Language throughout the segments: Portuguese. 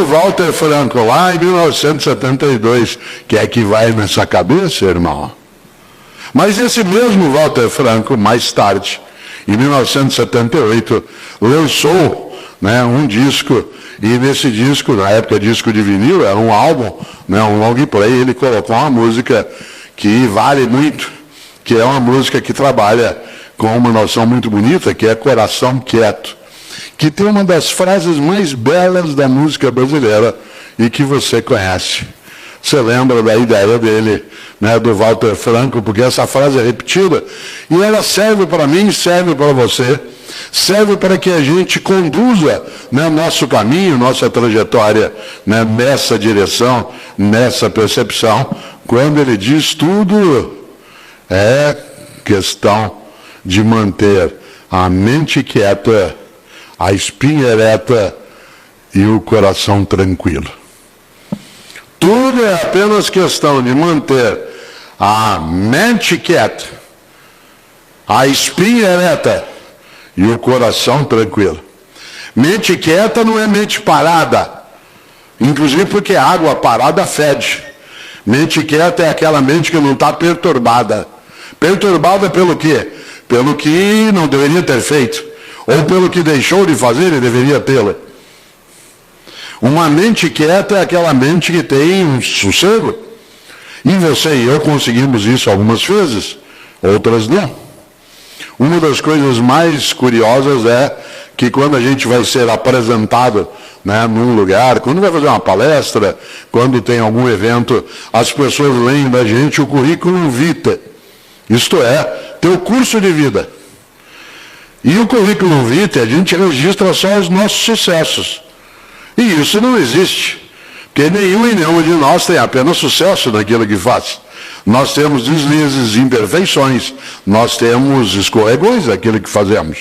Walter Franco, lá em 1972, que é que vai nessa cabeça, irmão? Mas esse mesmo Walter Franco, mais tarde, em 1978, lançou, né, um disco, e nesse disco, na época disco de vinil, era um álbum, né, um long play, ele colocou uma música que vale muito, que é uma música que trabalha com uma noção muito bonita, que é Coração Quieto, que tem uma das frases mais belas da música brasileira e que você conhece. Você lembra da ideia dele, né, do Walter Franco, porque essa frase é repetida, e ela serve para mim, serve para você, serve para que a gente conduza, né, nosso caminho, nossa trajetória, né, nessa direção, nessa percepção, quando ele diz tudo é questão de manter a mente quieta, a espinha ereta e o coração tranquilo. Tudo é apenas questão de manter a mente quieta, a espinha ereta e o coração tranquilo. Mente quieta não é mente parada, inclusive porque a água parada fede. Mente quieta é aquela mente que não está perturbada. Perturbada pelo quê? Pelo que não deveria ter feito, ou pelo que deixou de fazer e deveria tê-la. Uma mente quieta é aquela mente que tem um sossego. E você e eu conseguimos isso algumas vezes, outras não. Uma das coisas mais curiosas é que quando a gente vai ser apresentado, né, num lugar, quando vai fazer uma palestra, quando tem algum evento, as pessoas leem da gente o currículo vitae. Isto é, teu curso de vida. E o currículo vitae, a gente registra só os nossos sucessos. E isso não existe, porque nenhum e nenhum de nós tem apenas sucesso naquilo que faz. Nós temos deslizes, imperfeições, nós temos escorregões naquilo que fazemos.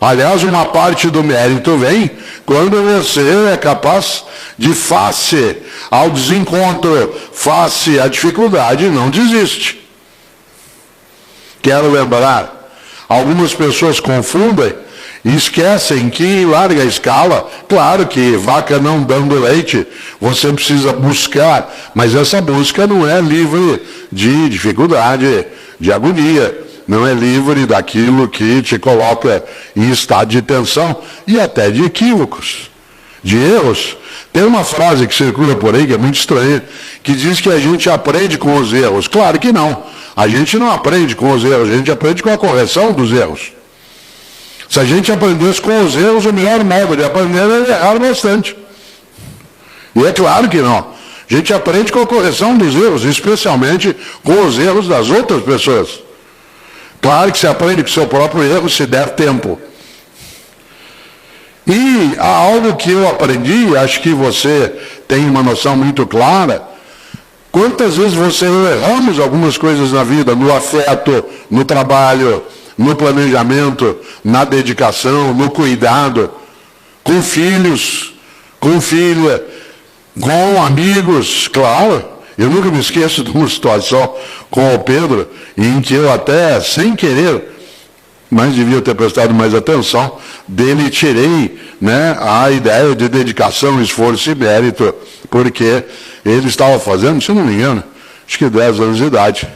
Aliás, uma parte do mérito vem quando você é capaz de, face ao desencontro, face à dificuldade, não desiste. Quero lembrar, algumas pessoas confundem e esquecem que em larga escala, claro que vaca não dando leite, você precisa buscar, mas essa busca não é livre de dificuldade, de agonia, não é livre daquilo que te coloca em estado de tensão e até de equívocos, de erros. Tem uma frase que circula por aí que é muito estranha, que diz que a gente aprende com os erros. Claro que não. A gente não aprende com os erros, a gente aprende com a correção dos erros. Se a gente aprendesse com os erros, o melhor modo de aprender é errar bastante. E é claro que não. A gente aprende com a correção dos erros, especialmente com os erros das outras pessoas. Claro que se aprende com o seu próprio erro se der tempo. E há algo que eu aprendi, acho que você tem uma noção muito clara. Quantas vezes você erramos algumas coisas na vida, no afeto, no trabalho, no planejamento, na dedicação, no cuidado, com filhos, com filha, com amigos, claro. Eu nunca me esqueço de uma situação com o Pedro, em que eu até, sem querer, mas devia ter prestado mais atenção, dele tirei, né, a ideia de dedicação, esforço e mérito, porque ele estava fazendo, se não me engano, acho que 10 anos de idade.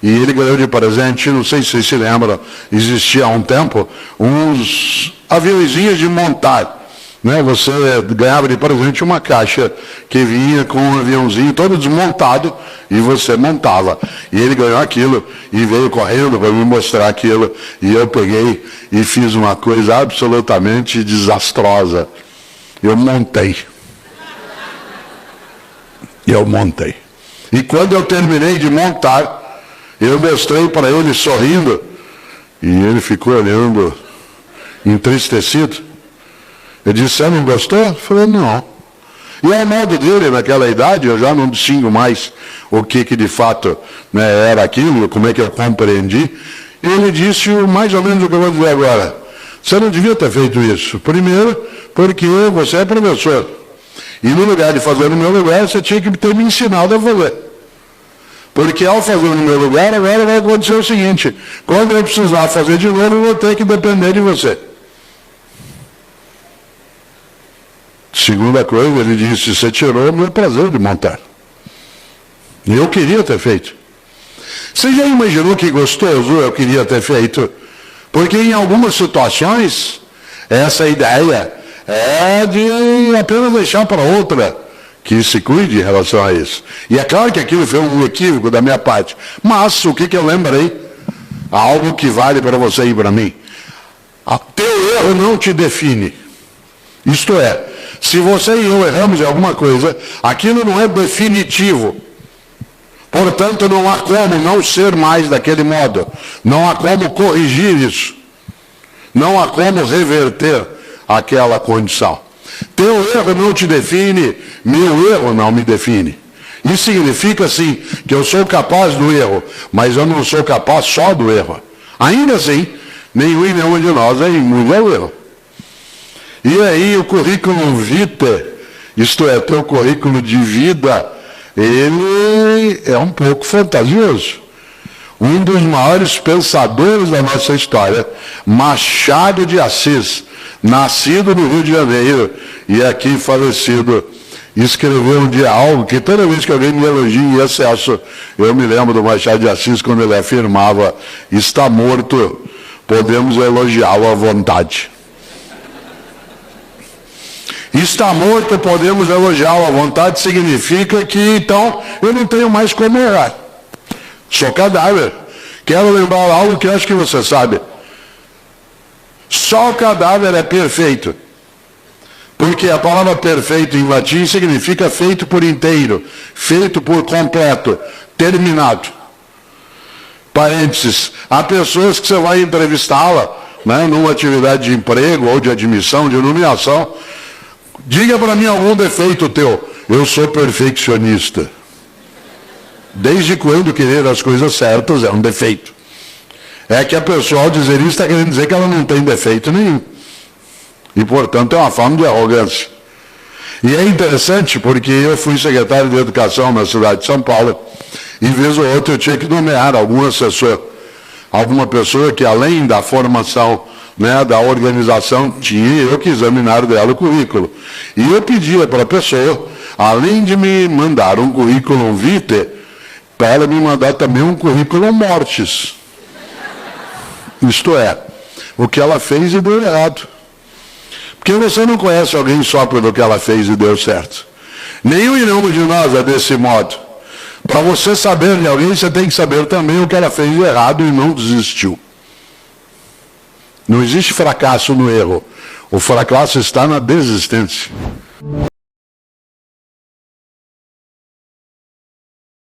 E ele ganhou de presente, não sei se vocês se lembram, existia há um tempo, uns aviãozinhos de montar. Né? Você ganhava de presente uma caixa que vinha com um aviãozinho todo desmontado e você montava. E ele ganhou aquilo e veio correndo para me mostrar aquilo. E eu peguei e fiz uma coisa absolutamente desastrosa. Eu montei. E quando eu terminei de montar, eu mostrei para ele sorrindo, e ele ficou olhando, entristecido. Eu disse, você não gostou? Eu falei, não. E ao modo dele, naquela idade, eu já não distingo mais o que de fato, né, era aquilo, como é que eu compreendi. Ele disse mais ou menos o que eu vou dizer agora. Você não devia ter feito isso. Primeiro, porque você é professor. E no lugar de fazer no meu lugar, você tinha que ter me ensinado a fazer. Porque ao fazer no meu lugar, agora vai acontecer o seguinte, quando eu precisar fazer de novo, eu vou ter que depender de você. Segunda coisa, ele disse, você tirou o meu prazer de montar. E eu queria ter feito. Você já imaginou que gostoso eu queria ter feito? Porque em algumas situações, essa ideia é de apenas deixar para outra que se cuide em relação a isso. E é claro que aquilo foi um equívoco da minha parte. Mas o que eu lembrei? Algo que vale para você e para mim. Teu erro não te define. Isto é, se você e eu erramos em alguma coisa, aquilo não é definitivo. Portanto, não há como não ser mais daquele modo. Não há como corrigir isso. Não há como reverter aquela condição. Teu erro não te define, meu erro não me define. Isso significa, sim, que eu sou capaz do erro, mas eu não sou capaz só do erro. Ainda assim, nenhum e nenhuma de nós é imune ao erro. E aí o currículo vitae, isto é, teu currículo de vida, ele é um pouco fantasioso. Um dos maiores pensadores da nossa história, Machado de Assis, nascido no Rio de Janeiro e aqui falecido, escreveu um dia algo que toda vez que alguém me elogia em excesso, eu me lembro do Machado de Assis quando ele afirmava, está morto, podemos elogiá-lo à vontade. Está morto, podemos elogiá-lo à vontade, significa que, então, eu não tenho mais como errar. Sou cadáver. Quero lembrar algo que acho que você sabe. Só o cadáver é perfeito. Porque a palavra perfeito em latim significa feito por inteiro, feito por completo, terminado. Parênteses, há pessoas que você vai entrevistá-la, né, numa atividade de emprego ou de admissão, de nomeação. Diga para mim algum defeito teu. Eu sou perfeccionista. Desde quando querer as coisas certas é um defeito? É que a pessoa, ao dizer isso, está querendo dizer que ela não tem defeito nenhum. E, portanto, é uma forma de arrogância. E é interessante porque eu fui secretário de Educação na cidade de São Paulo e, vez ou outra, eu tinha que nomear algum assessor, alguma pessoa que, além da formação, né, da organização, tinha eu que examinar dela o currículo. E eu pedia para a pessoa, além de me mandar um currículo vitae, para ela me mandar também um currículo mortis. Isto é, o que ela fez e deu errado. Porque você não conhece alguém só pelo que ela fez e deu certo. Nenhum e nenhum de nós é desse modo. Para você saber de alguém, você tem que saber também o que ela fez de errado e não desistiu. Não existe fracasso no erro. O fracasso está na desistência.